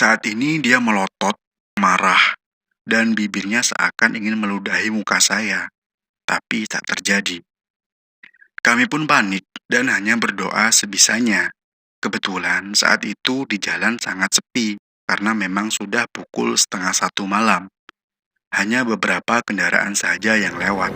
Saat ini dia melotot, marah, dan bibirnya seakan ingin meludahi muka saya, tapi tak terjadi. Kami pun panik dan hanya berdoa sebisanya. Kebetulan saat itu di jalan sangat sepi, karena memang sudah pukul 12:30 malam. Hanya beberapa kendaraan saja yang lewat.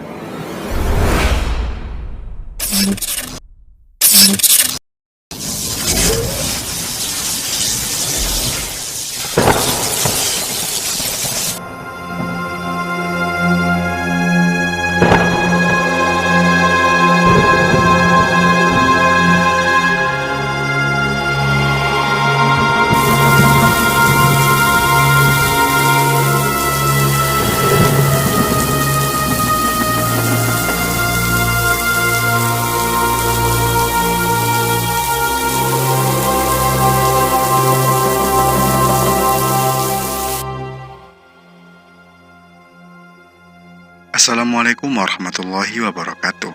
Assalamualaikum warahmatullahi wabarakatuh.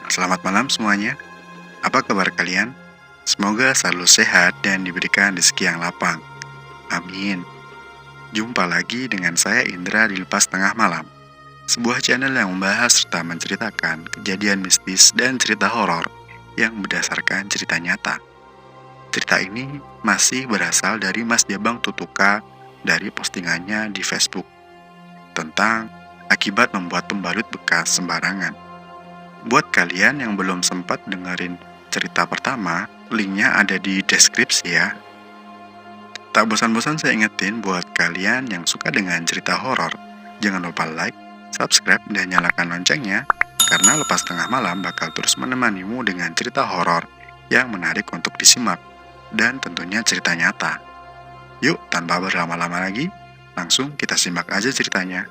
Selamat malam semuanya. Apa kabar kalian? Semoga selalu sehat dan diberikan rezeki yang lapang. Amin. Jumpa lagi dengan saya Indra di Lepas Tengah Malam, sebuah channel yang membahas serta menceritakan kejadian mistis dan cerita horor yang berdasarkan cerita nyata. Cerita ini masih berasal dari Mas Jabang Tutuka dari postingannya di Facebook tentang akibat membuat pembalut bekas sembarangan. Buat kalian yang belum sempat dengerin cerita pertama, linknya ada di deskripsi ya. Tak bosan-bosan saya ingetin buat kalian yang suka dengan cerita horor, jangan lupa like, subscribe, dan nyalakan loncengnya, karena Lepas Tengah Malam bakal terus menemanimu dengan cerita horor yang menarik untuk disimak, dan tentunya cerita nyata. Yuk, tanpa berlama-lama lagi, langsung kita simak aja ceritanya.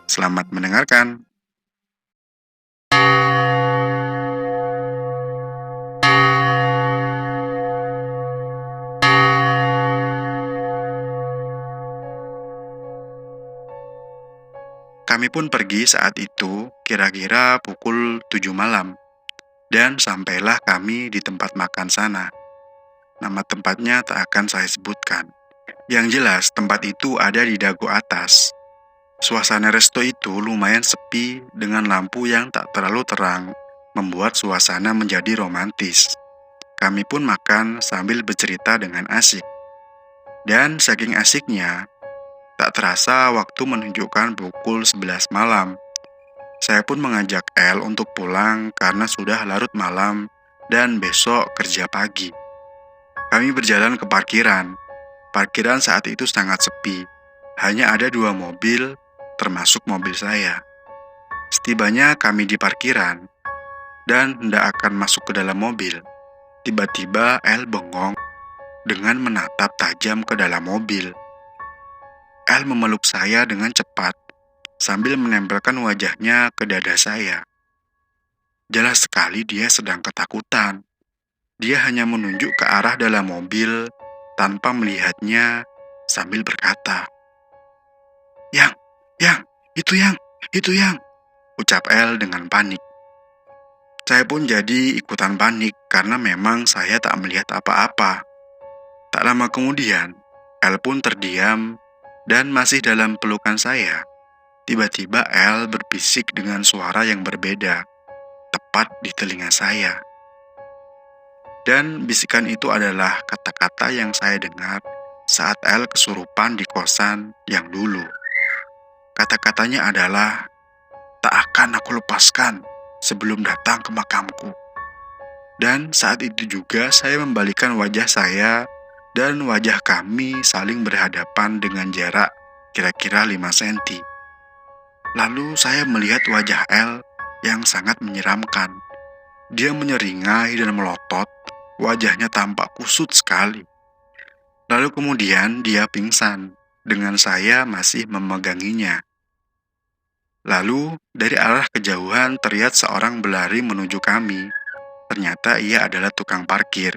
Selamat mendengarkan. Kami pun pergi saat itu kira-kira pukul 7 malam. Dan sampailah kami di tempat makan sana. Nama tempatnya tak akan saya sebutkan. Yang jelas tempat itu ada di dagu atas. Suasana resto itu lumayan sepi dengan lampu yang tak terlalu terang, membuat suasana menjadi romantis. Kami pun makan sambil bercerita dengan asik. Dan saking asiknya, tak terasa waktu menunjukkan pukul 11 malam. Saya pun mengajak El untuk pulang karena sudah larut malam dan besok kerja pagi. Kami berjalan ke parkiran. Parkiran saat itu sangat sepi. Hanya ada 2 mobil, termasuk mobil saya. Setibanya kami di parkiran dan hendak akan masuk ke dalam mobil, tiba-tiba El bengong dengan menatap tajam ke dalam mobil. El memeluk saya dengan cepat sambil menempelkan wajahnya ke dada saya. Jelas sekali dia sedang ketakutan. Dia hanya menunjuk ke arah dalam mobil tanpa melihatnya sambil berkata, Yang, itu yang, ucap El dengan panik. Saya pun jadi ikutan panik karena memang saya tak melihat apa-apa. Tak lama kemudian, El pun terdiam dan masih dalam pelukan saya. Tiba-tiba El berbisik dengan suara yang berbeda, tepat di telinga saya. Dan bisikan itu adalah kata-kata yang saya dengar saat El kesurupan di kosan yang dulu. Kata-katanya adalah, tak akan aku lepaskan sebelum datang ke makamku. Dan saat itu juga saya membalikan wajah saya dan wajah kami saling berhadapan dengan jarak kira-kira 5 cm. Lalu saya melihat wajah El yang sangat menyeramkan. Dia menyeringai dan melotot, wajahnya tampak kusut sekali. Lalu kemudian dia pingsan, dengan saya masih memeganginya. Lalu dari arah kejauhan terlihat seorang berlari menuju kami. Ternyata ia adalah tukang parkir.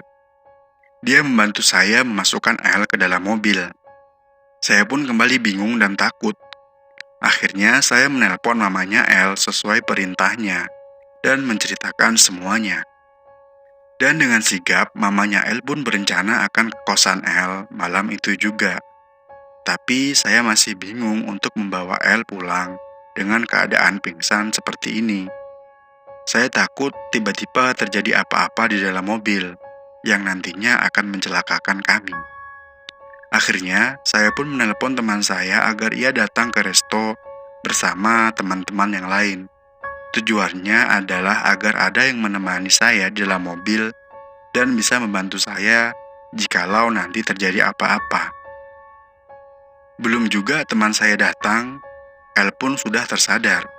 Dia membantu saya memasukkan El ke dalam mobil. Saya pun kembali bingung dan takut. Akhirnya saya menelpon mamanya El sesuai perintahnya dan menceritakan semuanya. Dan dengan sigap, mamanya El pun berencana akan ke kosan El malam itu juga. Tapi saya masih bingung untuk membawa L pulang dengan keadaan pingsan seperti ini. Saya takut tiba-tiba terjadi apa-apa di dalam mobil yang nantinya akan mencelakakan kami. Akhirnya, saya pun menelpon teman saya agar ia datang ke resto bersama teman-teman yang lain. Tujuannya adalah agar ada yang menemani saya di dalam mobil dan bisa membantu saya jikalau nanti terjadi apa-apa. Belum juga teman saya datang, L pun sudah tersadar.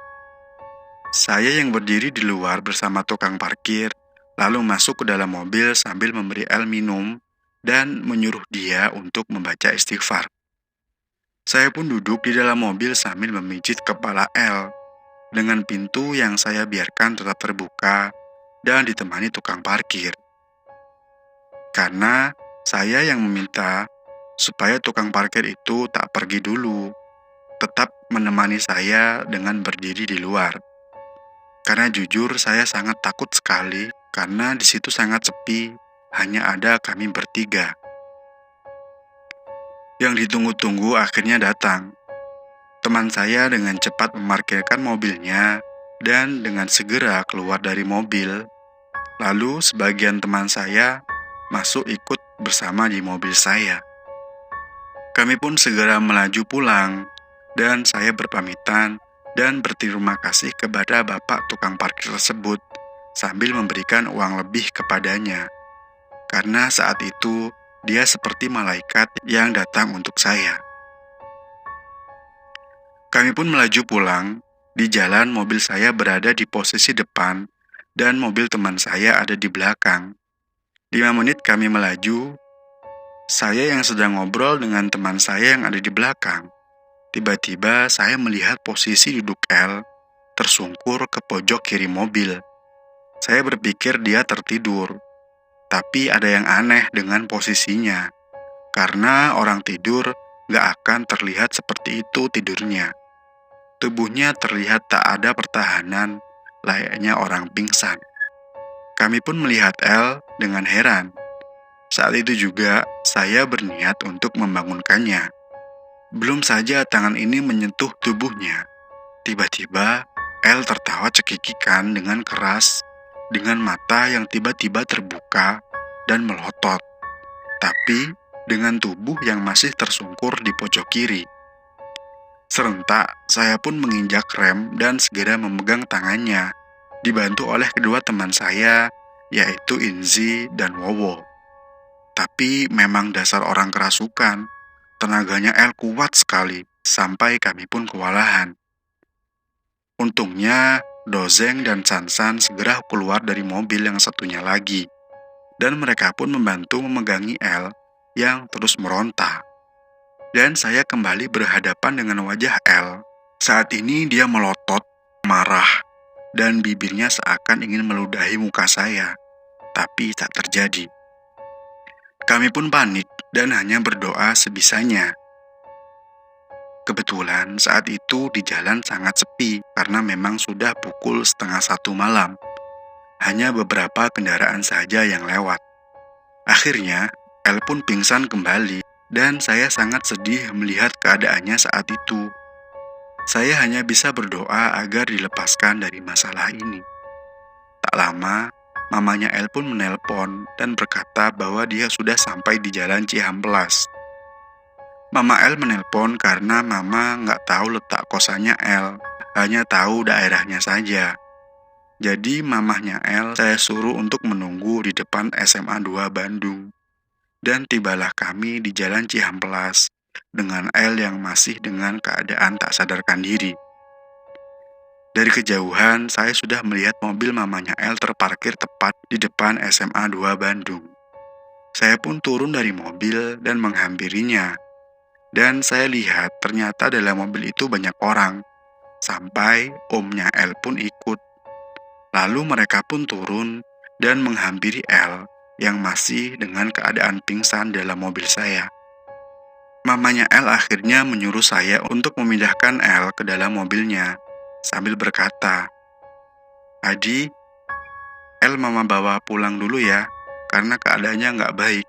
Saya yang berdiri di luar bersama tukang parkir, lalu masuk ke dalam mobil sambil memberi L minum dan menyuruh dia untuk membaca istighfar. Saya pun duduk di dalam mobil sambil memijit kepala L dengan pintu yang saya biarkan tetap terbuka dan ditemani tukang parkir. Karena saya yang meminta supaya tukang parkir itu tak pergi dulu, tetap menemani saya dengan berdiri di luar. Karena jujur saya sangat takut sekali karena di situ sangat sepi, hanya ada kami bertiga. Yang ditunggu-tunggu akhirnya datang. Teman saya dengan cepat memarkirkan mobilnya dan dengan segera keluar dari mobil. Lalu sebagian teman saya masuk ikut bersama di mobil saya. Kami pun segera melaju pulang dan saya berpamitan dan berterima kasih kepada bapak tukang parkir tersebut sambil memberikan uang lebih kepadanya. Karena saat itu dia seperti malaikat yang datang untuk saya. Kami pun melaju pulang. Di jalan mobil saya berada di posisi depan dan mobil teman saya ada di belakang. 5 menit kami melaju, saya yang sedang ngobrol dengan teman saya yang ada di belakang. Tiba-tiba saya melihat posisi duduk L tersungkur ke pojok kiri mobil. Saya berpikir dia tertidur, tapi ada yang aneh dengan posisinya. Karena orang tidur gak akan terlihat seperti itu tidurnya. Tubuhnya terlihat tak ada pertahanan, layaknya orang pingsan. Kami pun melihat L dengan heran. Saat itu juga, saya berniat untuk membangunkannya. Belum saja tangan ini menyentuh tubuhnya. Tiba-tiba, L tertawa cekikikan dengan keras, dengan mata yang tiba-tiba terbuka dan melotot. Tapi, dengan tubuh yang masih tersungkur di pojok kiri. Serentak, saya pun menginjak rem dan segera memegang tangannya, dibantu oleh kedua teman saya, yaitu Inzi dan Wowo. Tapi memang dasar orang kerasukan, tenaganya El kuat sekali, sampai kami pun kewalahan. Untungnya, Dozeng dan Sansan segera keluar dari mobil yang satunya lagi, dan mereka pun membantu memegangi El yang terus meronta. Dan saya kembali berhadapan dengan wajah L. Saat ini dia melotot, marah, dan bibirnya seakan ingin meludahi muka saya. Tapi tak terjadi. Kami pun panik dan hanya berdoa sebisanya. Kebetulan saat itu di jalan sangat sepi karena memang sudah pukul 12:30 malam. Hanya beberapa kendaraan saja yang lewat. Akhirnya, L pun pingsan kembali. Dan saya sangat sedih melihat keadaannya saat itu. Saya hanya bisa berdoa agar dilepaskan dari masalah ini. Tak lama, mamanya El pun menelpon dan berkata bahwa dia sudah sampai di jalan Cihampelas. Mama El menelpon karena mama nggak tahu letak kosannya El, hanya tahu daerahnya saja. Jadi mamahnya El saya suruh untuk menunggu di depan SMA 2 Bandung. Dan tibalah kami di jalan Cihampelas dengan L yang masih dengan keadaan tak sadarkan diri. Dari kejauhan, saya sudah melihat mobil mamanya L terparkir tepat di depan SMA 2 Bandung. Saya pun turun dari mobil dan menghampirinya. Dan saya lihat ternyata dalam mobil itu banyak orang, sampai omnya L pun ikut. Lalu mereka pun turun dan menghampiri L yang masih dengan keadaan pingsan dalam mobil saya. Mamanya L akhirnya menyuruh saya untuk memindahkan L ke dalam mobilnya, sambil berkata, "Adi, L mama bawa pulang dulu ya, karena keadaannya nggak baik."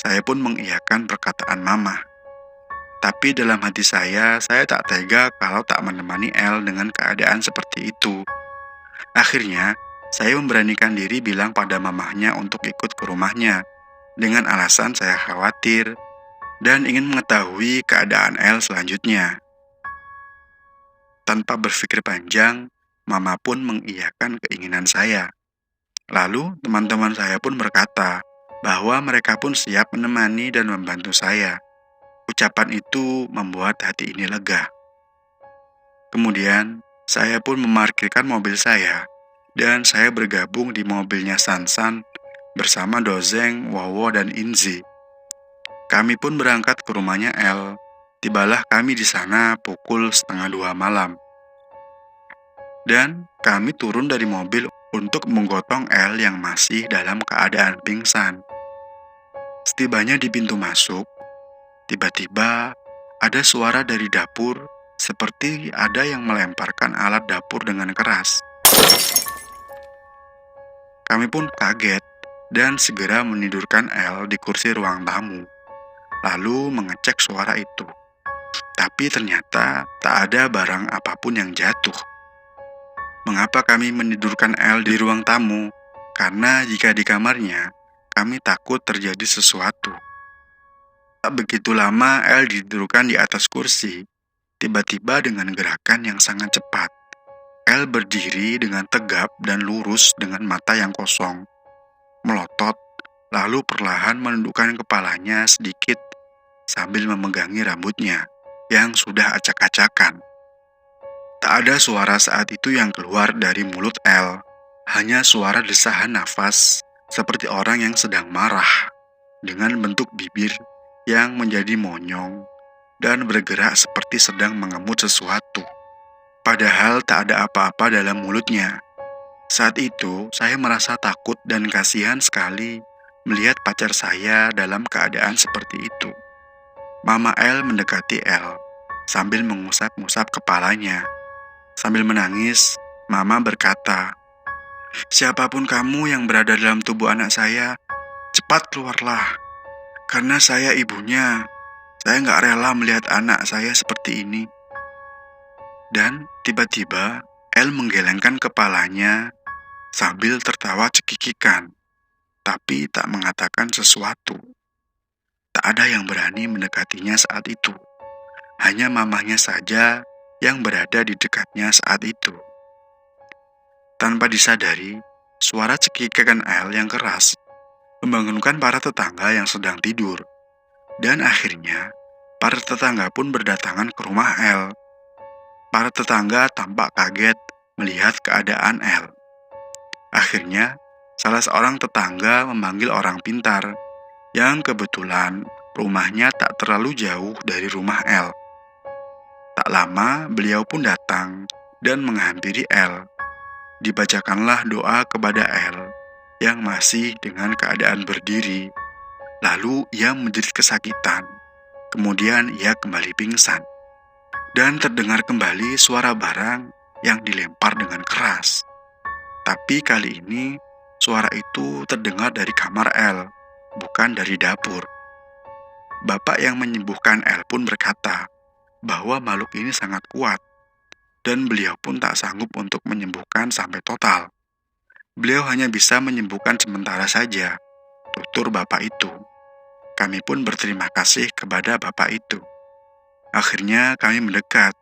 Saya pun mengiyakan perkataan Mama. Tapi dalam hati saya tak tega kalau tak menemani El dengan keadaan seperti itu. Akhirnya, saya memberanikan diri bilang pada mamahnya untuk ikut ke rumahnya, dengan alasan saya khawatir dan ingin mengetahui keadaan El selanjutnya. Tanpa berpikir panjang, Mama pun mengiyakan keinginan saya. Lalu, teman-teman saya pun berkata bahwa mereka pun siap menemani dan membantu saya. Ucapan itu membuat hati ini lega. Kemudian, saya pun memarkirkan mobil saya, dan saya bergabung di mobilnya Sansan bersama Dozeng, Wowo, dan Inzi. Kami pun berangkat ke rumahnya El. Tibalah kami di sana pukul 1:30 malam. Dan kami turun dari mobil untuk menggotong El yang masih dalam keadaan pingsan. Setibanya di pintu masuk, tiba-tiba ada suara dari dapur seperti ada yang melemparkan alat dapur dengan keras. Kami pun kaget dan segera menidurkan El di kursi ruang tamu, lalu mengecek suara itu. Tapi ternyata tak ada barang apapun yang jatuh. Mengapa kami menidurkan El di ruang tamu? Karena jika di kamarnya, kami takut terjadi sesuatu. Tak begitu lama El didudukkan di atas kursi. Tiba-tiba dengan gerakan yang sangat cepat, El berdiri dengan tegap dan lurus dengan mata yang kosong, melotot, lalu perlahan menundukkan kepalanya sedikit sambil memegangi rambutnya yang sudah acak-acakan. Tak ada suara saat itu yang keluar dari mulut El, hanya suara desahan nafas seperti orang yang sedang marah, dengan bentuk bibir yang menjadi monyong dan bergerak seperti sedang mengemut sesuatu. Padahal tak ada apa-apa dalam mulutnya. Saat itu, saya merasa takut dan kasihan sekali melihat pacar saya dalam keadaan seperti itu. Mama El mendekati El, sambil mengusap-ngusap kepalanya. Sambil menangis, Mama berkata, "Siapapun kamu yang berada dalam tubuh anak saya, cepat keluarlah. Karena saya ibunya, saya nggak rela melihat anak saya seperti ini." Dan tiba-tiba, El menggelengkan kepalanya sambil tertawa cekikikan, tapi tak mengatakan sesuatu. Tak ada yang berani mendekatinya saat itu. Hanya mamahnya saja yang berada di dekatnya saat itu. Tanpa disadari, suara cekikikan El yang keras membangunkan para tetangga yang sedang tidur. Dan akhirnya, para tetangga pun berdatangan ke rumah El. Para tetangga tampak kaget melihat keadaan El. Akhirnya, salah seorang tetangga memanggil orang pintar, yang kebetulan rumahnya tak terlalu jauh dari rumah El. Tak lama, beliau pun datang dan menghampiri El. Dibacakanlah doa kepada El yang masih dengan keadaan berdiri. Lalu ia menjerit kesakitan. Kemudian ia kembali pingsan. Dan terdengar kembali suara barang yang dilempar dengan keras. Tapi kali ini suara itu terdengar dari kamar El, bukan dari dapur. Bapak yang menyembuhkan El pun berkata bahwa makhluk ini sangat kuat, dan beliau pun tak sanggup untuk menyembuhkan sampai total. Beliau hanya bisa menyembuhkan sementara saja, tutur bapak itu. Kami pun berterima kasih kepada bapak itu. Akhirnya kami mendekat.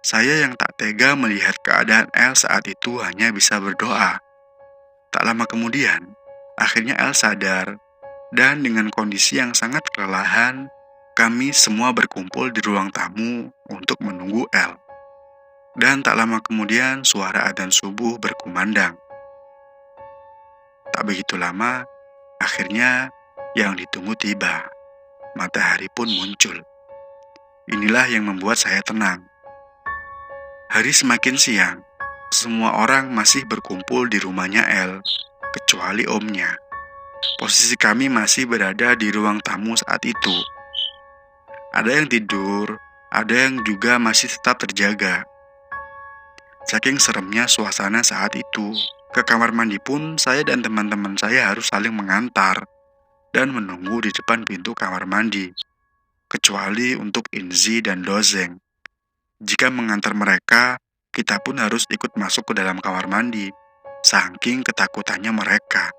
Saya yang tak tega melihat keadaan El saat itu hanya bisa berdoa. Tak lama kemudian, akhirnya El sadar, dan dengan kondisi yang sangat kelelahan, kami semua berkumpul di ruang tamu untuk menunggu El. Dan tak lama kemudian suara adzan subuh berkumandang. Tak begitu lama, akhirnya yang ditunggu tiba. Matahari pun muncul. Inilah yang membuat saya tenang. Hari semakin siang, semua orang masih berkumpul di rumahnya El, kecuali omnya. Posisi kami masih berada di ruang tamu saat itu. Ada yang tidur, ada yang juga masih tetap terjaga. Saking seremnya suasana saat itu, ke kamar mandi pun saya dan teman-teman saya harus saling mengantar. dan menunggu di depan pintu kamar mandi, kecuali untuk Inzi dan Dozeng. Jika mengantar mereka, kita pun harus ikut masuk ke dalam kamar mandi, saking ketakutannya mereka.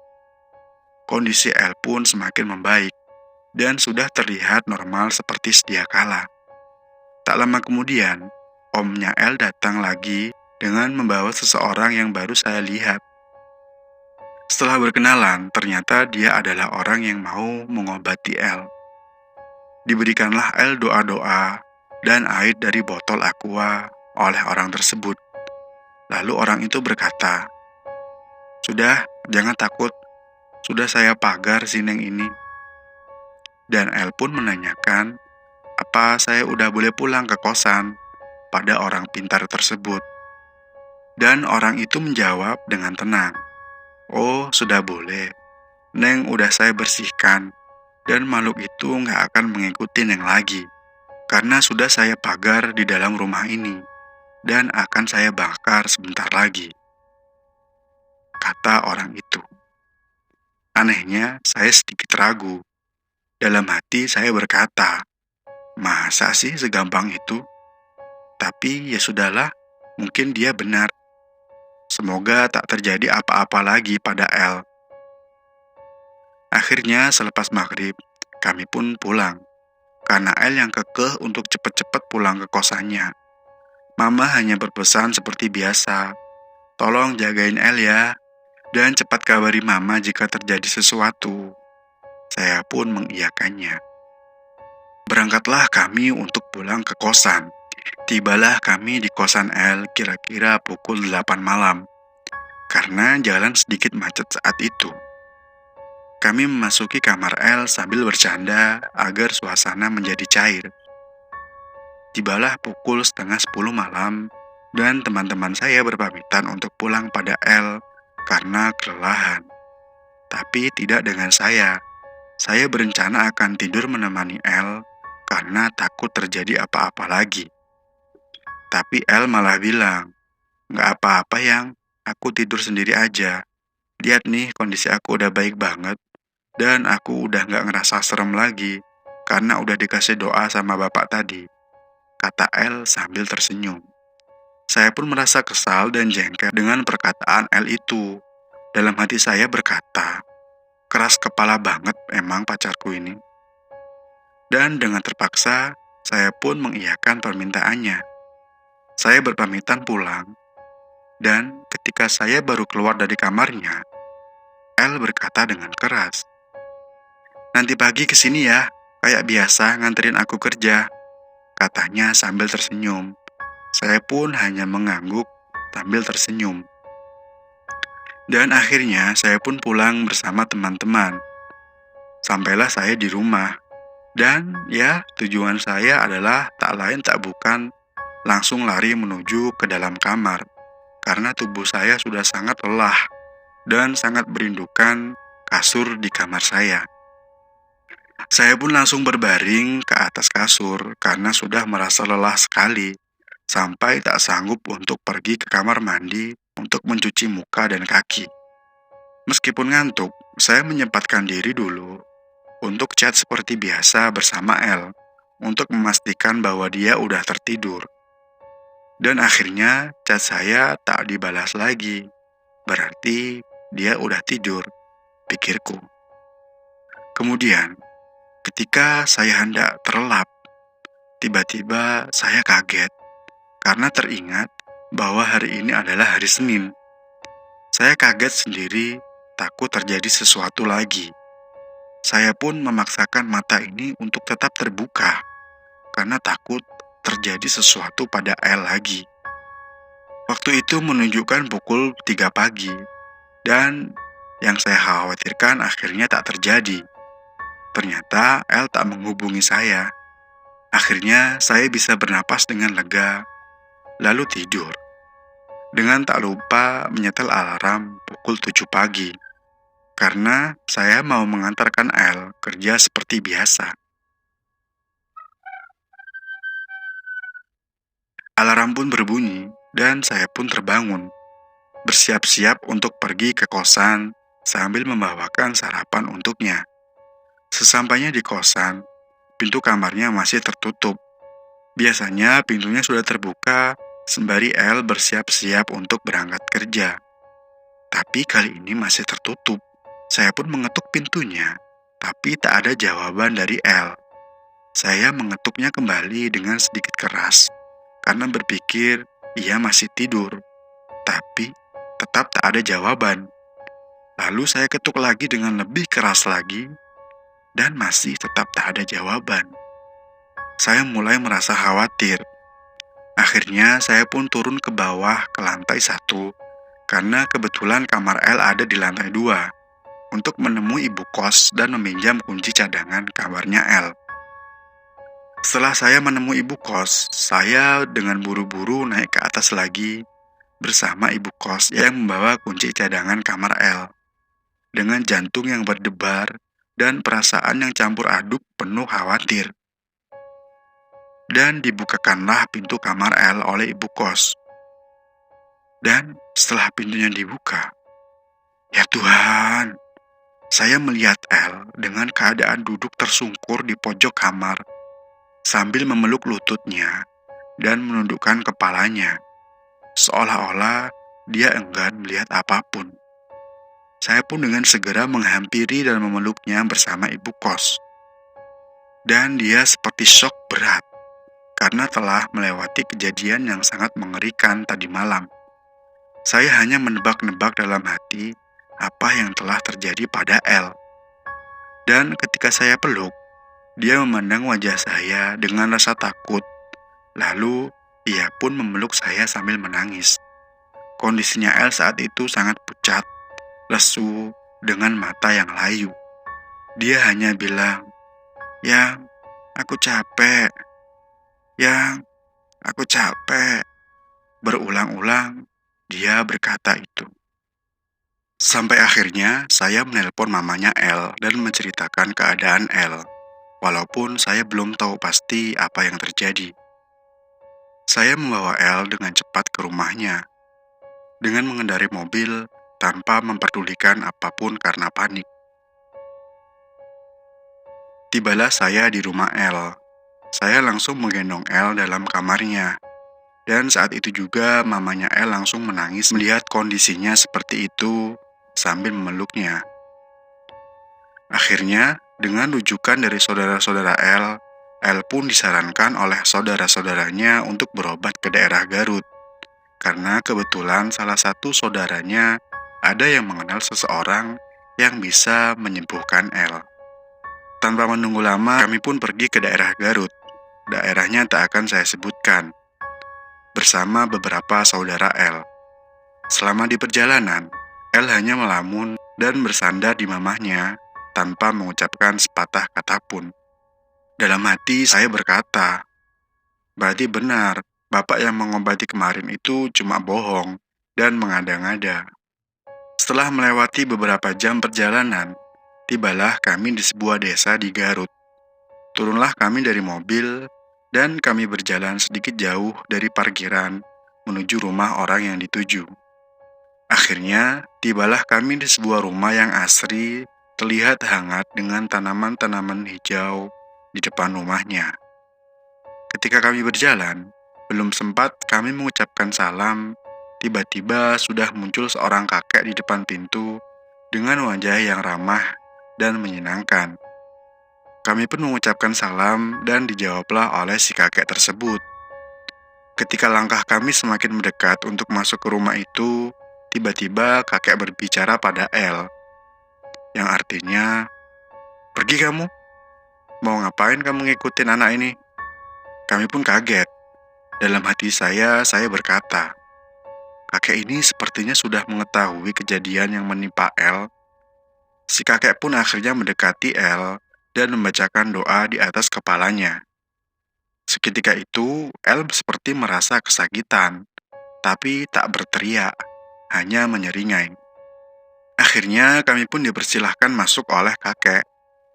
Kondisi El pun semakin membaik, dan sudah terlihat normal seperti sedia kala. Tak lama kemudian, omnya El datang lagi dengan membawa seseorang yang baru saya lihat. Setelah berkenalan, ternyata dia adalah orang yang mau mengobati El. Diberikanlah El doa-doa dan air dari botol aqua oleh orang tersebut. Lalu orang itu berkata, "Sudah, jangan takut. Sudah saya pagar si Neng ini." Dan El pun menanyakan, apa saya udah boleh pulang ke kosan pada orang pintar tersebut. Dan orang itu menjawab dengan tenang, "Oh, sudah boleh. Neng udah saya bersihkan, dan makhluk itu nggak akan mengikuti Neng lagi, karena sudah saya pagar di dalam rumah ini, dan akan saya bakar sebentar lagi," kata orang itu. Anehnya, saya sedikit ragu. Dalam hati saya berkata, masa sih segampang itu? Tapi ya sudahlah, mungkin dia benar. Semoga tak terjadi apa-apa lagi pada El. Akhirnya selepas maghrib, kami pun pulang. Karena El yang kekeh untuk cepat-cepat pulang ke kosannya. Mama hanya berpesan seperti biasa, "Tolong jagain El ya, dan cepat kabari Mama jika terjadi sesuatu." Saya pun mengiyakannya. Berangkatlah kami untuk pulang ke kosan. Tibalah kami di kosan El kira-kira pukul 8 malam. Karena jalan sedikit macet saat itu. Kami memasuki kamar El sambil bercanda agar suasana menjadi cair. Tibalah pukul 9:30 malam dan teman-teman saya berpamitan untuk pulang pada El karena kelelahan. Tapi tidak dengan saya. Saya berencana akan tidur menemani El karena takut terjadi apa-apa lagi. Tapi El malah bilang, "Nggak apa-apa yang, aku tidur sendiri aja. Lihat nih, kondisi aku udah baik banget. Dan aku udah nggak ngerasa serem lagi, karena udah dikasih doa sama bapak tadi," kata El sambil tersenyum. Saya pun merasa kesal dan jengkel dengan perkataan El itu. Dalam hati saya berkata, keras kepala banget emang pacarku ini. Dan dengan terpaksa, saya pun mengiyakan permintaannya. Saya berpamitan pulang, dan ketika saya baru keluar dari kamarnya, El berkata dengan keras, "Nanti pagi kesini ya, kayak biasa nganterin aku kerja," katanya sambil tersenyum. Saya pun hanya mengangguk sambil tersenyum. Dan akhirnya saya pun pulang bersama teman-teman. Sampailah saya di rumah. Dan ya, tujuan saya adalah tak lain tak bukan langsung lari menuju ke dalam kamar. Karena tubuh saya sudah sangat lelah dan sangat merindukan kasur di kamar saya. Saya pun langsung berbaring ke atas kasur karena sudah merasa lelah sekali, sampai tak sanggup untuk pergi ke kamar mandi untuk mencuci muka dan kaki. Meskipun ngantuk, saya menyempatkan diri dulu untuk chat seperti biasa bersama El, untuk memastikan bahwa dia udah tertidur. Dan akhirnya chat saya tak dibalas lagi, berarti dia udah tidur, pikirku. Kemudian, ketika saya hendak terlelap, tiba-tiba saya kaget karena teringat bahwa hari ini adalah hari Senin. Saya kaget sendiri, takut terjadi sesuatu lagi. Saya pun memaksakan mata ini untuk tetap terbuka, karena takut terjadi sesuatu pada El lagi. Waktu itu menunjukkan pukul 3 pagi, dan yang saya khawatirkan akhirnya tak terjadi. Ternyata El tak menghubungi saya. Akhirnya saya bisa bernapas dengan lega, lalu tidur. Dengan tak lupa menyetel alarm pukul 7 pagi. Karena saya mau mengantarkan El kerja seperti biasa. Alarm pun berbunyi, dan saya pun terbangun, bersiap-siap untuk pergi ke kosan sambil membawakan sarapan untuknya. Sesampainya di kosan, pintu kamarnya masih tertutup. Biasanya pintunya sudah terbuka sembari L bersiap-siap untuk berangkat kerja. Tapi kali ini masih tertutup. Saya pun mengetuk pintunya, tapi tak ada jawaban dari L. Saya mengetuknya kembali dengan sedikit keras, karena berpikir ia masih tidur. Tapi tetap tak ada jawaban. Lalu saya ketuk lagi dengan lebih keras lagi, dan masih tetap tak ada jawaban. Saya mulai merasa khawatir. Akhirnya saya pun turun ke bawah ke lantai 1, karena kebetulan kamar L ada di lantai 2, untuk menemui ibu kos dan meminjam kunci cadangan kamarnya L. Setelah saya menemui ibu kos, saya dengan buru-buru naik ke atas lagi bersama ibu kos yang membawa kunci cadangan kamar L. Dengan jantung yang berdebar dan perasaan yang campur aduk penuh khawatir. Dan dibukakanlah pintu kamar L oleh ibu kos. Dan setelah pintunya dibuka, ya Tuhan, saya melihat L dengan keadaan duduk tersungkur di pojok kamar sambil memeluk lututnya dan menundukkan kepalanya, seolah-olah dia enggan melihat apapun. Saya pun dengan segera menghampiri dan memeluknya bersama ibu kos. Dan dia seperti syok berat, karena telah melewati kejadian yang sangat mengerikan tadi malam. Saya hanya menebak-nebak dalam hati apa yang telah terjadi pada L. Dan ketika saya peluk, dia memandang wajah saya dengan rasa takut. Lalu, ia pun memeluk saya sambil menangis. Kondisinya L saat itu sangat pucat, lesu, dengan mata yang layu. Dia hanya bilang, "Yang, aku capek. Yang, aku capek." Berulang-ulang, dia berkata itu. Sampai akhirnya, saya menelpon mamanya L dan menceritakan keadaan L, walaupun saya belum tahu pasti apa yang terjadi. Saya membawa L dengan cepat ke rumahnya, dengan mengendari mobil tanpa memperdulikan apapun karena panik. Tibalah saya di rumah L. Saya langsung menggendong L dalam kamarnya. Dan saat itu juga mamanya L langsung menangis melihat kondisinya seperti itu sambil memeluknya. Akhirnya, dengan rujukan dari saudara-saudara L pun disarankan oleh saudara-saudaranya untuk berobat ke daerah Garut. Karena kebetulan salah satu saudaranya ada yang mengenal seseorang yang bisa menyembuhkan L. Tanpa menunggu lama, kami pun pergi ke daerah Garut. Daerahnya tak akan saya sebutkan. Bersama beberapa saudara L. Selama di perjalanan, L hanya melamun dan bersandar di mamahnya tanpa mengucapkan sepatah kata pun. Dalam hati saya berkata, berarti benar, bapak yang mengobati kemarin itu cuma bohong dan mengada-ngada. Setelah melewati beberapa jam perjalanan, tibalah kami di sebuah desa di Garut. Turunlah kami dari mobil dan kami berjalan sedikit jauh dari parkiran menuju rumah orang yang dituju. Akhirnya, tibalah kami di sebuah rumah yang asri, terlihat hangat dengan tanaman-tanaman hijau di depan rumahnya. Ketika kami berjalan, belum sempat kami mengucapkan salam, tiba-tiba sudah muncul seorang kakek di depan pintu dengan wajah yang ramah dan menyenangkan. Kami pun mengucapkan salam dan dijawablah oleh si kakek tersebut. Ketika langkah kami semakin mendekat untuk masuk ke rumah itu, tiba-tiba kakek berbicara pada L, yang artinya, "Pergi kamu? Mau ngapain kamu ngikutin anak ini?" Kami pun kaget. Dalam hati saya berkata, kakek ini sepertinya sudah mengetahui kejadian yang menimpa L. Si kakek pun akhirnya mendekati L dan membacakan doa di atas kepalanya. Seketika itu, L seperti merasa kesakitan, tapi tak berteriak, hanya menyeringai. Akhirnya kami pun dipersilahkan masuk oleh kakek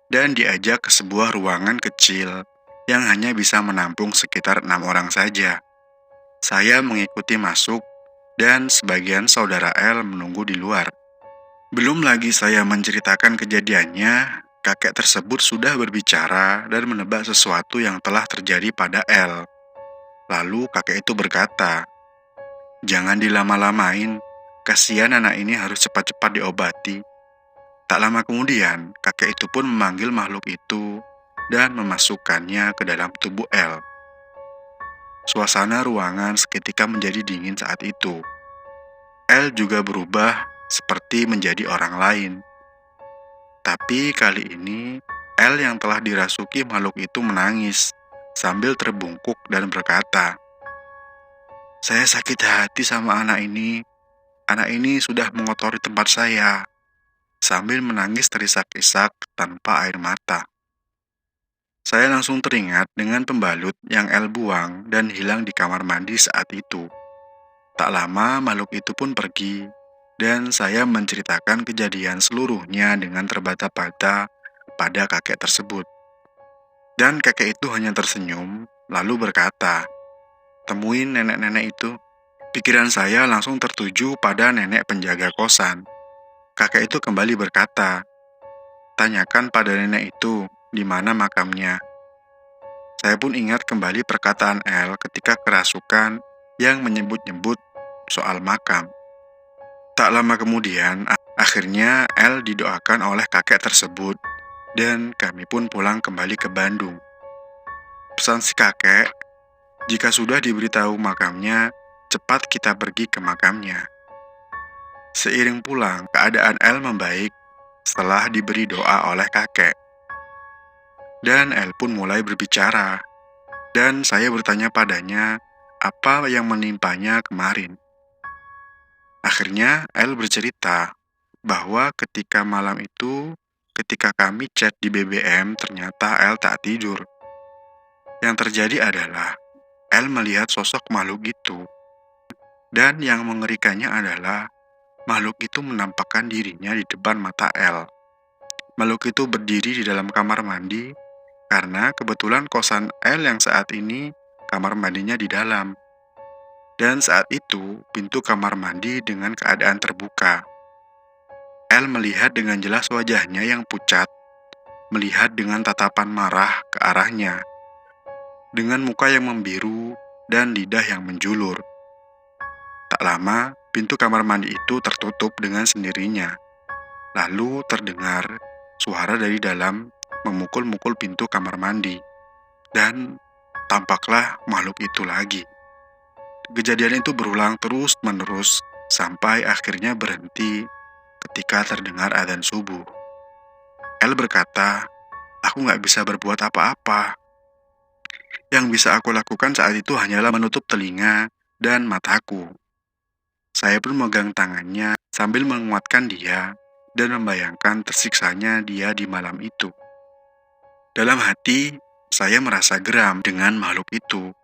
dan diajak ke sebuah ruangan kecil yang hanya bisa menampung sekitar 6 orang saja. Saya mengikuti masuk dan sebagian saudara L menunggu di luar. Belum lagi saya menceritakan kejadiannya, kakek tersebut sudah berbicara dan menebak sesuatu yang telah terjadi pada L. Lalu kakek itu berkata, "Jangan dilama-lamain, kasihan anak ini harus cepat-cepat diobati." Tak lama kemudian, kakek itu pun memanggil makhluk itu dan memasukkannya ke dalam tubuh L. Suasana ruangan seketika menjadi dingin saat itu. L juga berubah seperti menjadi orang lain. Tapi kali ini, L yang telah dirasuki makhluk itu menangis sambil terbungkuk dan berkata, "Saya sakit hati sama anak ini. Anak ini sudah mengotori tempat saya." Sambil menangis terisak-isak tanpa air mata. Saya langsung teringat dengan pembalut yang L buang dan hilang di kamar mandi saat itu. Tak lama makhluk itu pun pergi, dan saya menceritakan kejadian seluruhnya dengan terbata-bata pada kakek tersebut. Dan kakek itu hanya tersenyum, lalu berkata, "Temuin nenek-nenek itu." Pikiran saya langsung tertuju pada nenek penjaga kosan. Kakek itu kembali berkata, "Tanyakan pada nenek itu, di mana makamnya." Saya pun ingat kembali perkataan L ketika kerasukan yang menyebut-nyebut soal makam. Tak lama kemudian, akhirnya L didoakan oleh kakek tersebut, dan kami pun pulang kembali ke Bandung. Pesan si kakek, jika sudah diberitahu makamnya, cepat kita pergi ke makamnya. Seiring pulang, keadaan L membaik setelah diberi doa oleh kakek. Dan L pun mulai berbicara, dan saya bertanya padanya apa yang menimpanya kemarin. Akhirnya L bercerita bahwa ketika malam itu, ketika kami chat di BBM, ternyata L tak tidur. Yang terjadi adalah L melihat sosok makhluk itu, dan yang mengerikannya adalah makhluk itu menampakkan dirinya di depan mata L. Makhluk itu berdiri di dalam kamar mandi, karena kebetulan kosan L yang saat ini kamar mandinya di dalam. Dan saat itu, pintu kamar mandi dengan keadaan terbuka. L melihat dengan jelas wajahnya yang pucat, melihat dengan tatapan marah ke arahnya, dengan muka yang membiru dan lidah yang menjulur. Tak lama, pintu kamar mandi itu tertutup dengan sendirinya. Lalu terdengar suara dari dalam memukul-mukul pintu kamar mandi. Dan tampaklah makhluk itu lagi. Kejadian itu berulang terus-menerus sampai akhirnya berhenti ketika terdengar adzan subuh. L berkata, "Aku nggak bisa berbuat apa-apa. Yang bisa aku lakukan saat itu hanyalah menutup telinga dan mataku." Saya pun memegang tangannya sambil menguatkan dia dan membayangkan tersiksanya dia di malam itu. Dalam hati, saya merasa geram dengan makhluk itu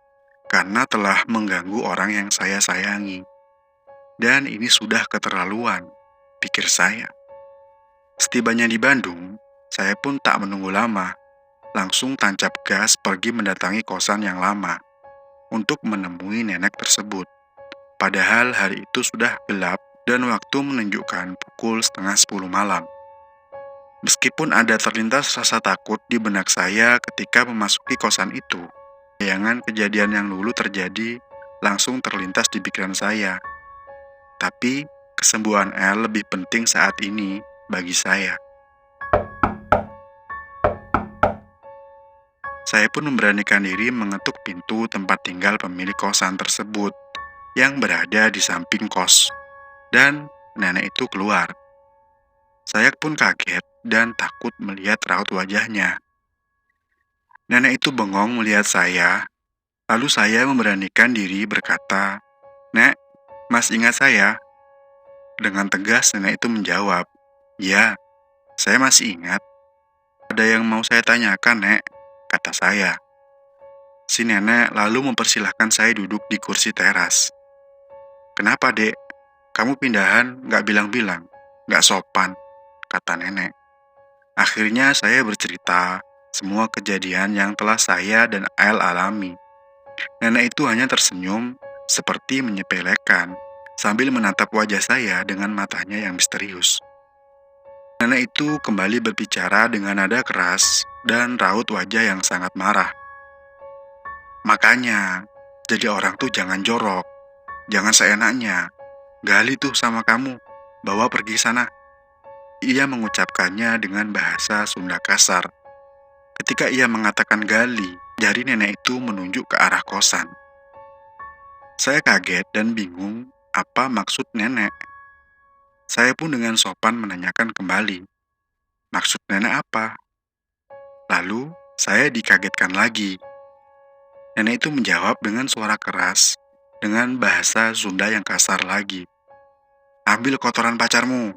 karena telah mengganggu orang yang saya sayangi. Dan ini sudah keterlaluan, pikir saya. Setibanya di Bandung, saya pun tak menunggu lama, langsung tancap gas pergi mendatangi kosan yang lama untuk menemui nenek tersebut. Padahal hari itu sudah gelap dan waktu menunjukkan pukul 9:30 malam. Meskipun ada terlintas rasa takut di benak saya ketika memasuki kosan itu, bayangan kejadian yang dulu terjadi langsung terlintas di pikiran saya. Tapi, kesembuhan L lebih penting saat ini bagi saya. Saya pun memberanikan diri mengetuk pintu tempat tinggal pemilik kosan tersebut yang berada di samping kos, dan nenek itu keluar. Saya pun kaget dan takut melihat raut wajahnya. Nenek itu bengong melihat saya, lalu saya memberanikan diri berkata, "Nek, Mas ingat saya?" Dengan tegas nenek itu menjawab, "Ya, saya masih ingat." "Ada yang mau saya tanyakan, Nek," kata saya. Si nenek lalu mempersilahkan saya duduk di kursi teras. "Kenapa, Dek? Kamu pindahan nggak bilang-bilang? Nggak sopan," kata nenek. Akhirnya saya bercerita semua kejadian yang telah saya dan L alami. Nenek itu hanya tersenyum seperti menyepelekan, sambil menatap wajah saya dengan matanya yang misterius. Nenek itu kembali berbicara dengan nada keras dan raut wajah yang sangat marah. Makanya, jadi orang tuh jangan jorok, jangan seenaknya. Gali tuh sama kamu, bawa pergi sana. Ia mengucapkannya dengan bahasa Sunda kasar. Ketika ia mengatakan gali, jari nenek itu menunjuk ke arah kosan. Saya kaget dan bingung apa maksud nenek. Saya pun dengan sopan menanyakan kembali, maksud nenek apa? Lalu, saya dikagetkan lagi. Nenek itu menjawab dengan suara keras, dengan bahasa Sunda yang kasar lagi. Ambil kotoran pacarmu,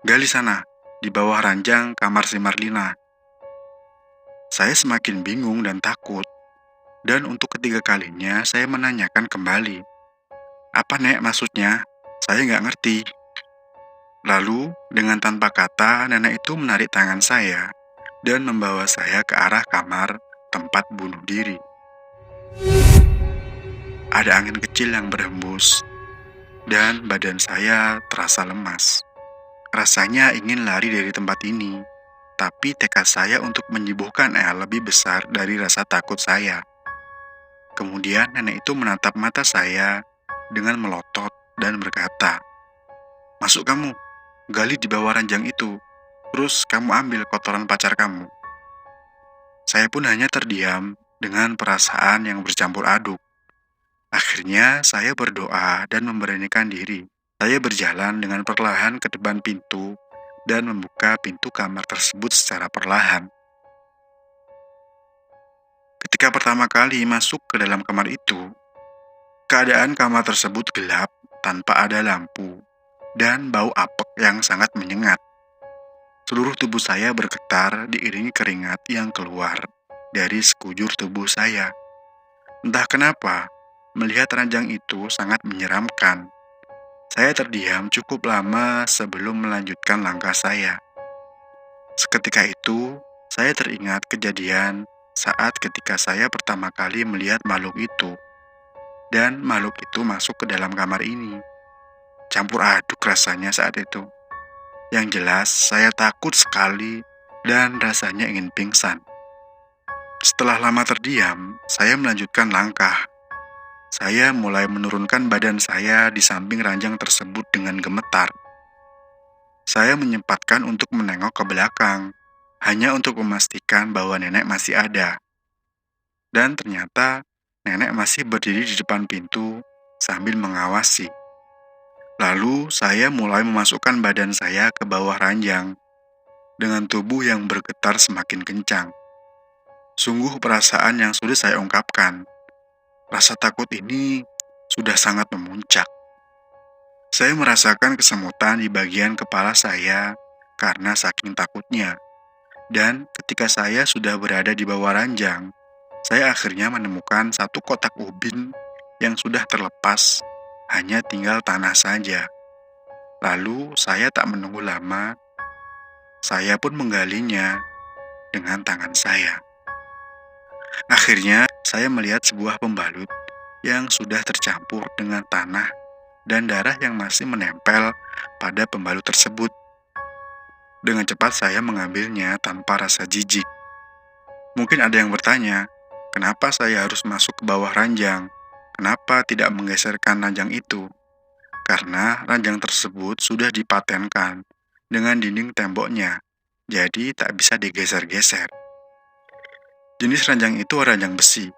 gali sana, di bawah ranjang kamar si Marlina. Saya semakin bingung dan takut, dan untuk ketiga kalinya saya menanyakan kembali. Apa nek maksudnya? Saya nggak ngerti. Lalu, dengan tanpa kata, nenek itu menarik tangan saya dan membawa saya ke arah kamar tempat bunuh diri. Ada angin kecil yang berhembus, dan badan saya terasa lemas. Rasanya ingin lari dari tempat ini, tapi tekad saya untuk menyembuhkan lebih besar dari rasa takut saya. Kemudian nenek itu menatap mata saya dengan melotot dan berkata, "Masuk kamu, gali di bawah ranjang itu, terus kamu ambil kotoran pacar kamu." Saya pun hanya terdiam dengan perasaan yang bercampur aduk. Akhirnya saya berdoa dan memberanikan diri. Saya berjalan dengan perlahan ke depan pintu dan membuka pintu kamar tersebut secara perlahan. Ketika pertama kali masuk ke dalam kamar itu, keadaan kamar tersebut gelap tanpa ada lampu dan bau apek yang sangat menyengat. Seluruh tubuh saya bergetar diiringi keringat yang keluar dari sekujur tubuh saya. Entah kenapa, melihat ranjang itu sangat menyeramkan. Saya terdiam cukup lama sebelum melanjutkan langkah saya. Seketika itu, saya teringat kejadian saat ketika saya pertama kali melihat makhluk itu. Dan makhluk itu masuk ke dalam kamar ini. Campur aduk rasanya saat itu. Yang jelas, saya takut sekali dan rasanya ingin pingsan. Setelah lama terdiam, saya melanjutkan langkah. Saya mulai menurunkan badan saya di samping ranjang tersebut dengan gemetar. Saya menyempatkan untuk menengok ke belakang, hanya untuk memastikan bahwa nenek masih ada. Dan ternyata, nenek masih berdiri di depan pintu sambil mengawasi. Lalu, saya mulai memasukkan badan saya ke bawah ranjang, dengan tubuh yang bergetar semakin kencang. Sungguh perasaan yang sudah saya ungkapkan. Rasa takut ini sudah sangat memuncak. Saya merasakan kesemutan di bagian kepala saya karena saking takutnya. Dan ketika saya sudah berada di bawah ranjang, saya akhirnya menemukan satu kotak ubin yang sudah terlepas, hanya tinggal tanah saja. Lalu saya tak menunggu lama, saya pun menggalinya dengan tangan saya. Akhirnya, saya melihat sebuah pembalut yang sudah tercampur dengan tanah dan darah yang masih menempel pada pembalut tersebut. Dengan cepat saya mengambilnya tanpa rasa jijik. Mungkin ada yang bertanya, kenapa saya harus masuk ke bawah ranjang? Kenapa tidak menggeserkan ranjang itu? Karena ranjang tersebut sudah dipatenkan dengan dinding temboknya, jadi tak bisa digeser-geser. Jenis ranjang itu ranjang besi.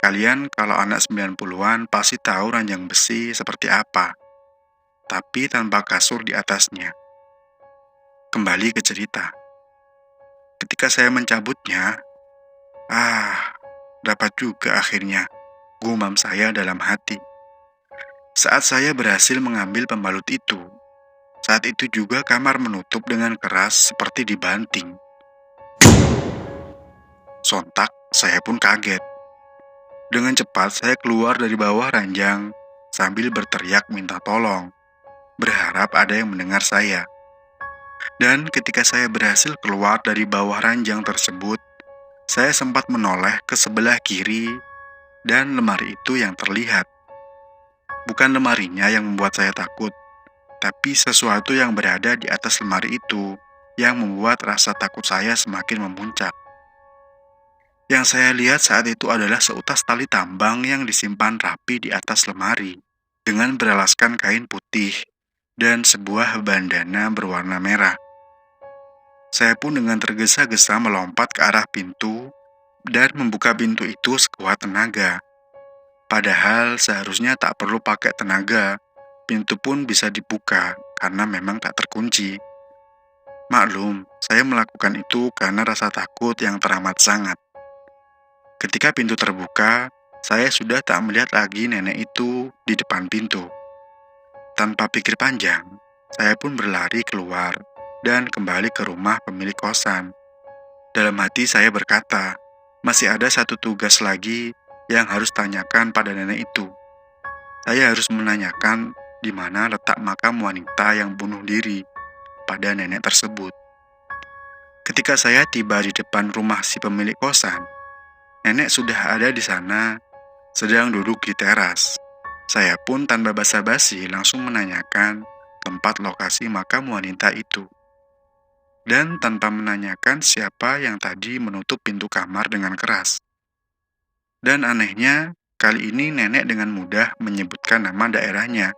Kalian kalau anak 90-an pasti tahu ranjang besi seperti apa, tapi tanpa kasur di atasnya. Kembali ke cerita. Ketika saya mencabutnya, dapat juga akhirnya, gumam saya dalam hati. Saat saya berhasil mengambil pembalut itu, saat itu juga kamar menutup dengan keras seperti dibanting. Sontak, saya pun kaget. Dengan cepat saya keluar dari bawah ranjang sambil berteriak minta tolong, berharap ada yang mendengar saya. Dan ketika saya berhasil keluar dari bawah ranjang tersebut, saya sempat menoleh ke sebelah kiri dan lemari itu yang terlihat. Bukan lemarinya yang membuat saya takut, tapi sesuatu yang berada di atas lemari itu yang membuat rasa takut saya semakin memuncak. Yang saya lihat saat itu adalah seutas tali tambang yang disimpan rapi di atas lemari dengan beralaskan kain putih dan sebuah bandana berwarna merah. Saya pun dengan tergesa-gesa melompat ke arah pintu dan membuka pintu itu sekuat tenaga. Padahal seharusnya tak perlu pakai tenaga, pintu pun bisa dibuka karena memang tak terkunci. Maklum, saya melakukan itu karena rasa takut yang teramat sangat. Ketika pintu terbuka, saya sudah tak melihat lagi nenek itu di depan pintu. Tanpa pikir panjang, saya pun berlari keluar dan kembali ke rumah pemilik kosan. Dalam hati saya berkata, masih ada satu tugas lagi yang harus tanyakan pada nenek itu. Saya harus menanyakan di mana letak makam wanita yang bunuh diri pada nenek tersebut. Ketika saya tiba di depan rumah si pemilik kosan, nenek sudah ada di sana, sedang duduk di teras. Saya pun tanpa basa-basi langsung menanyakan tempat lokasi makam wanita itu. Dan tanpa menanyakan siapa yang tadi menutup pintu kamar dengan keras. Dan anehnya, kali ini nenek dengan mudah menyebutkan nama daerahnya,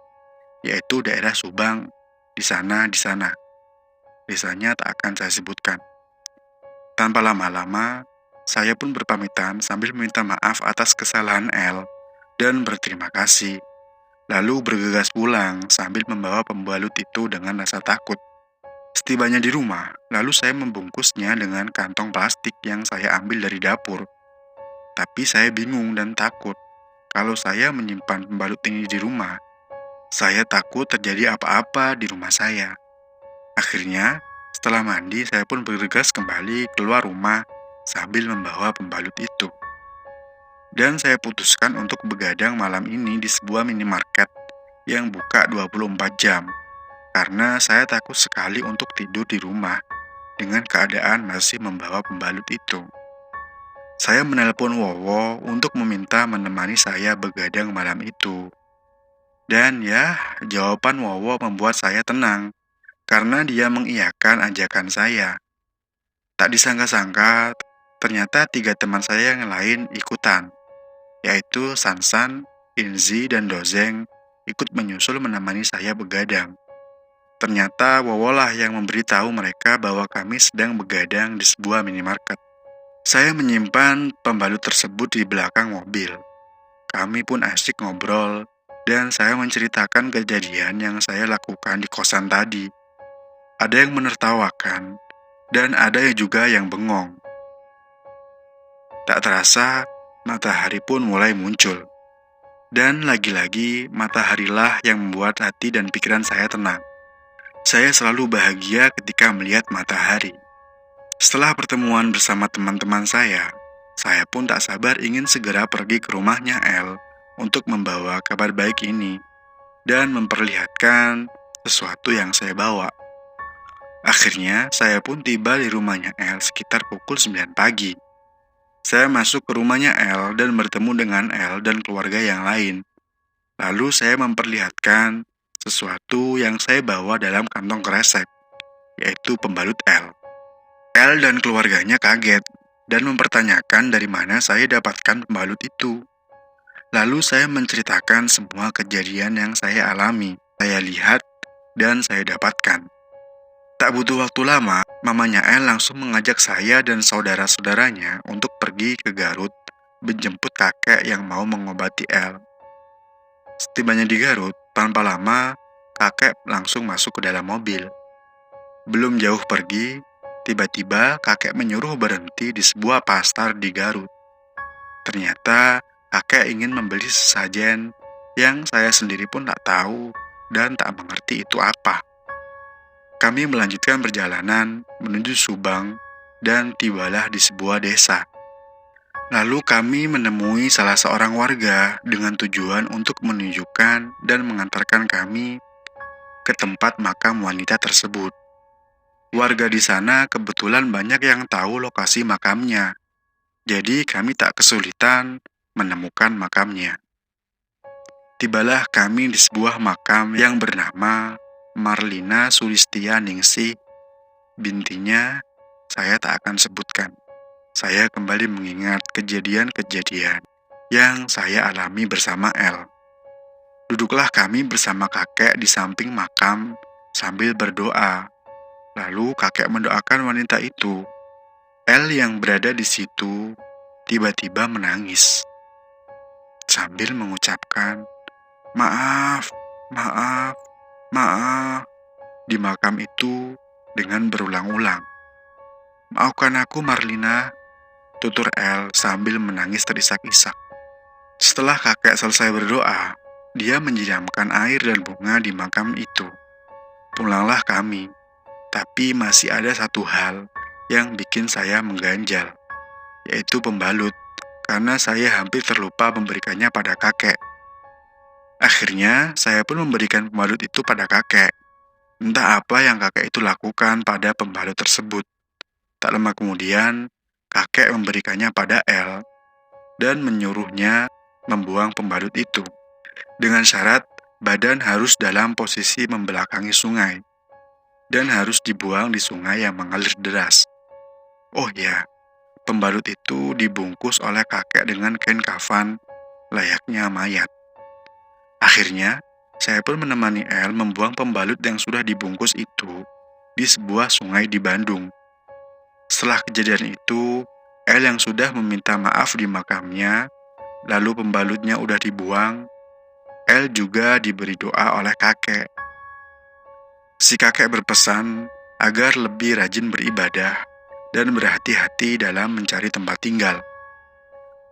yaitu daerah Subang, di sana. Desanya tak akan saya sebutkan. Tanpa lama-lama, saya pun berpamitan sambil meminta maaf atas kesalahan El dan berterima kasih. Lalu bergegas pulang sambil membawa pembalut itu dengan rasa takut. Setibanya di rumah, lalu saya membungkusnya dengan kantong plastik yang saya ambil dari dapur. Tapi saya bingung dan takut. Kalau saya menyimpan pembalut ini di rumah, saya takut terjadi apa-apa di rumah saya. Akhirnya, setelah mandi, saya pun bergegas kembali keluar rumah sambil membawa pembalut itu. Dan saya putuskan untuk begadang malam ini di sebuah minimarket yang buka 24 jam. Karena saya takut sekali untuk tidur di rumah dengan keadaan masih membawa pembalut itu. Saya menelpon Wowo untuk meminta menemani saya begadang malam itu. Dan ya, jawaban Wowo membuat saya tenang, karena dia mengiyakan ajakan saya. Tak disangka-sangka, ternyata 3 teman saya yang lain ikutan, yaitu Sansan, Inzi, dan Dozeng ikut menyusul menemani saya begadang. Ternyata Wowolah yang memberitahu mereka bahwa kami sedang begadang di sebuah minimarket. Saya menyimpan pembalut tersebut di belakang mobil. Kami pun asyik ngobrol, dan saya menceritakan kejadian yang saya lakukan di kosan tadi. Ada yang menertawakan, dan ada juga yang bengong. Tak terasa, matahari pun mulai muncul. Dan lagi-lagi, mataharilah yang membuat hati dan pikiran saya tenang. Saya selalu bahagia ketika melihat matahari. Setelah pertemuan bersama teman-teman saya pun tak sabar ingin segera pergi ke rumahnya El untuk membawa kabar baik ini dan memperlihatkan sesuatu yang saya bawa. Akhirnya, saya pun tiba di rumahnya El sekitar pukul 9 pagi. Saya masuk ke rumahnya El dan bertemu dengan El dan keluarga yang lain. Lalu saya memperlihatkan sesuatu yang saya bawa dalam kantong kresek, yaitu pembalut El. El dan keluarganya kaget dan mempertanyakan dari mana saya dapatkan pembalut itu. Lalu saya menceritakan semua kejadian yang saya alami, saya lihat, dan saya dapatkan. Tak butuh waktu lama, mamanya El langsung mengajak saya dan saudara-saudaranya untuk pergi ke Garut menjemput kakek yang mau mengobati El. Setibanya di Garut, tanpa lama, kakek langsung masuk ke dalam mobil. Belum jauh pergi, tiba-tiba kakek menyuruh berhenti di sebuah pasar di Garut. Ternyata kakek ingin membeli sesajen yang saya sendiri pun tak tahu dan tak mengerti itu apa. Kami melanjutkan perjalanan menuju Subang dan tibalah di sebuah desa. Lalu kami menemui salah seorang warga dengan tujuan untuk menunjukkan dan mengantarkan kami ke tempat makam wanita tersebut. Warga di sana kebetulan banyak yang tahu lokasi makamnya, jadi kami tak kesulitan menemukan makamnya. Tibalah kami di sebuah makam yang bernama Marlina Sulistia Ningsih Bintinya, saya tak akan sebutkan. Saya kembali mengingat kejadian-kejadian yang saya alami bersama El. Duduklah kami bersama kakek di samping makam sambil berdoa. Lalu kakek mendoakan wanita itu. El yang berada di situ tiba-tiba menangis sambil mengucapkan, "Maaf, maaf, maaf," di makam itu dengan berulang-ulang. "Maafkan aku, Marlina," tutur El sambil menangis terisak-isak. Setelah kakek selesai berdoa, dia menyiramkan air dan bunga di makam itu. Pulanglah kami, tapi masih ada satu hal yang bikin saya mengganjal, yaitu pembalut, karena saya hampir terlupa memberikannya pada kakek. Akhirnya, saya pun memberikan pembalut itu pada kakek. Entah apa yang kakek itu lakukan pada pembalut tersebut. Tak lama kemudian, kakek memberikannya pada El dan menyuruhnya membuang pembalut itu. Dengan syarat, badan harus dalam posisi membelakangi sungai dan harus dibuang di sungai yang mengalir deras. Oh ya, pembalut itu dibungkus oleh kakek dengan kain kafan layaknya mayat. Akhirnya, saya pun menemani El membuang pembalut yang sudah dibungkus itu di sebuah sungai di Bandung. Setelah kejadian itu, El yang sudah meminta maaf di makamnya, lalu pembalutnya udah dibuang, El juga diberi doa oleh kakek. Si kakek berpesan agar lebih rajin beribadah dan berhati-hati dalam mencari tempat tinggal,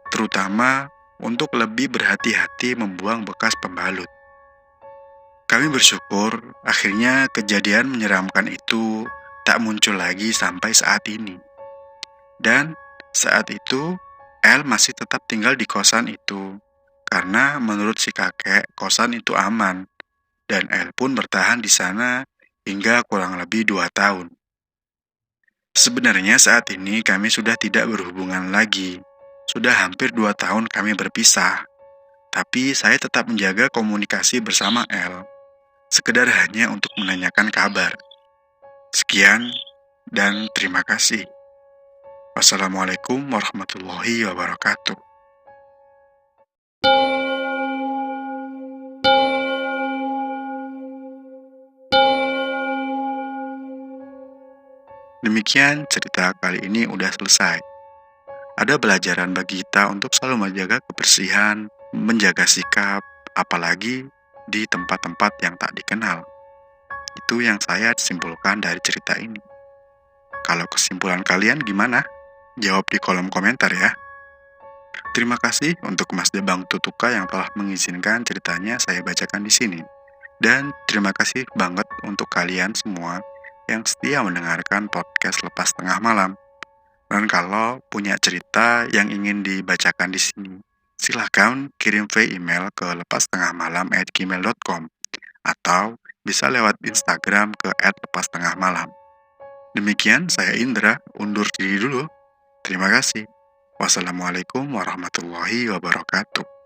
terutama untuk lebih berhati-hati membuang bekas pembalut. Kami bersyukur akhirnya kejadian menyeramkan itu tak muncul lagi sampai saat ini. Dan saat itu, El masih tetap tinggal di kosan itu, karena menurut si kakek, kosan itu aman, dan El pun bertahan di sana hingga kurang lebih 2 tahun. Sebenarnya saat ini kami sudah tidak berhubungan lagi. Sudah hampir 2 tahun kami berpisah, tapi saya tetap menjaga komunikasi bersama El, sekedar hanya untuk menanyakan kabar. Sekian, dan terima kasih. Wassalamualaikum warahmatullahi wabarakatuh. Demikian cerita kali ini udah selesai. Ada pelajaran bagi kita untuk selalu menjaga kebersihan, menjaga sikap, apalagi di tempat-tempat yang tak dikenal. Itu yang saya simpulkan dari cerita ini. Kalau kesimpulan kalian gimana? Jawab di kolom komentar ya. Terima kasih untuk Mas Debang Tutuka yang telah mengizinkan ceritanya saya bacakan di sini. Dan terima kasih banget untuk kalian semua yang setia mendengarkan podcast Lepas Tengah Malam. Dan kalau punya cerita yang ingin dibacakan di sini, silahkan kirim via email ke lepastengahmalam@gmail.com atau bisa lewat Instagram ke @lepastengahmalam. Demikian saya Indra, undur diri dulu. Terima kasih. Wassalamualaikum warahmatullahi wabarakatuh.